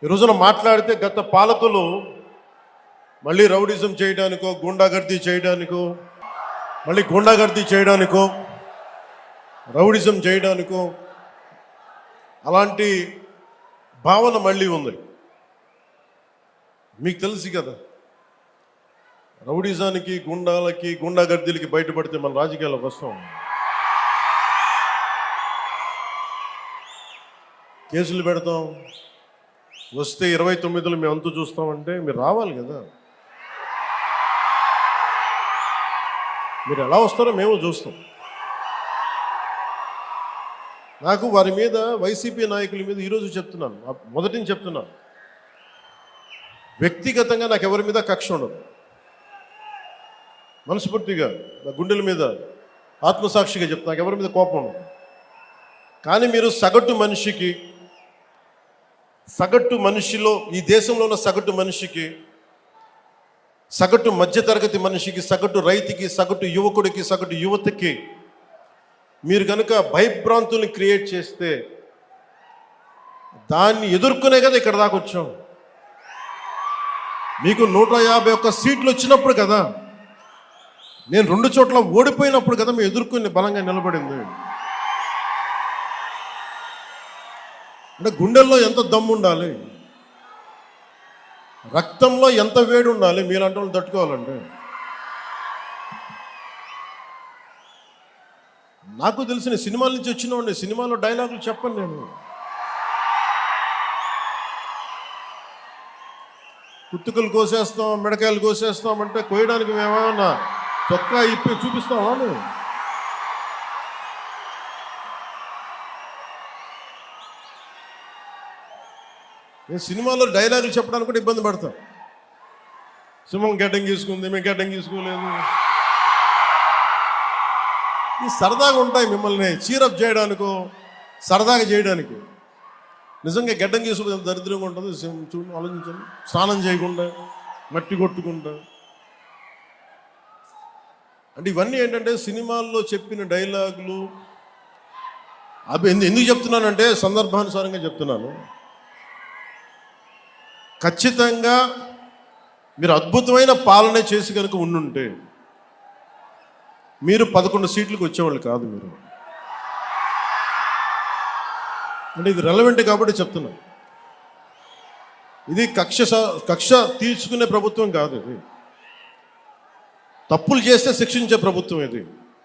ఈ రోజున మాట్లాడితే గత పాలకులు మళ్ళీ రౌడిజం చేయడానికో గుండాగర్దీ చేయడానికో రౌడిజం చేయడానికో అలాంటి భావన మళ్ళీ ఉంది. మీకు తెలుసు కదా, రౌడిజానికి గుండాగర్దీలకి బయటపడితే మన రాజకీయాలకు వస్తాం. కేసులు పెడతాం, వస్తే 29లో మేము అంతు చూస్తామంటే మీరు రావాలి కదా. మీరు ఎలా వస్తారో మేము చూస్తాం. నాకు వారి మీద, వైసీపీ నాయకుల మీద ఈరోజు చెప్తున్నాను, మొదటి నుంచి చెప్తున్నాను, వ్యక్తిగతంగా నాకు ఎవరి మీద కక్ష ఉండదు. మనస్ఫూర్తిగా నా గుండెల మీద ఆత్మసాక్షిగా చెప్తాను, నాకు ఎవరి మీద కోపం ఉండదు. కానీ మీరు సగటు మనిషిలో, ఈ దేశంలో ఉన్న సగటు మనిషికి, సగటు మధ్యతరగతి మనిషికి, సగటు రైతుకి, సగటు యువకుడికి, సగటు యువతకి మీరు కనుక భయభ్రాంతుల్ని క్రియేట్ చేస్తే దాన్ని ఎదుర్కొనే కదా ఇక్కడ దాకా వచ్చాం. మీకు 151 సీట్లు వచ్చినప్పుడు కదా, నేను 2 చోట్ల ఓడిపోయినప్పుడు కదా మేము ఎదుర్కొని బలంగా నిలబడింది. అంటే గుండెల్లో ఎంత దమ్ము ఉండాలి, రక్తంలో ఎంత వేడి ఉండాలి మీలాంటి వాళ్ళు తట్టుకోవాలంటే. నాకు తెలిసిన సినిమాల నుంచి వచ్చినవాడిని, సినిమాలో డైలాగులు చెప్పను నేను. కుత్తుకలు కోసేస్తాం, మిడకాయలు కోసేస్తాం అంటే కోయడానికి మేమేమన్నా చొక్కా ఇప్పి చూపిస్తామా? నేను సినిమాలో డైలాగులు చెప్పడానికి కూడా ఇబ్బంది పడతాం. సింహం గడ్డం గీసుకుంది, మేము గడ్డం గీసుకోలేదు. ఈ సరదాగా ఉంటాయి మిమ్మల్ని చీరప్ చేయడానికో సరదాగా చేయడానికి. నిజంగా గడ్డం గీసుకుంటే ఎంత దరిద్రంగా ఉంటుంది చూడండి, ఆలోచించండి. స్నానం చేయకుండా, మట్టి కొట్టుకుంటా. అంటే ఇవన్నీ ఏంటంటే సినిమాల్లో చెప్పిన డైలాగులు. అవి ఎందుకు చెప్తున్నానంటే సందర్భానుసారంగా చెప్తున్నాను. ఖచ్చితంగా మీరు అద్భుతమైన పాలన చేసి కనుక ఉండుంటే మీరు 11 సీట్లకు వచ్చేవాళ్ళు కాదు. మీరు అంటే ఇది రెలవెంట్ కాబట్టి చెప్తున్నా. ఇది కక్ష తీర్చుకునే ప్రభుత్వం కాదు. ఇది తప్పులు చేస్తే శిక్షించే ప్రభుత్వం ఇది.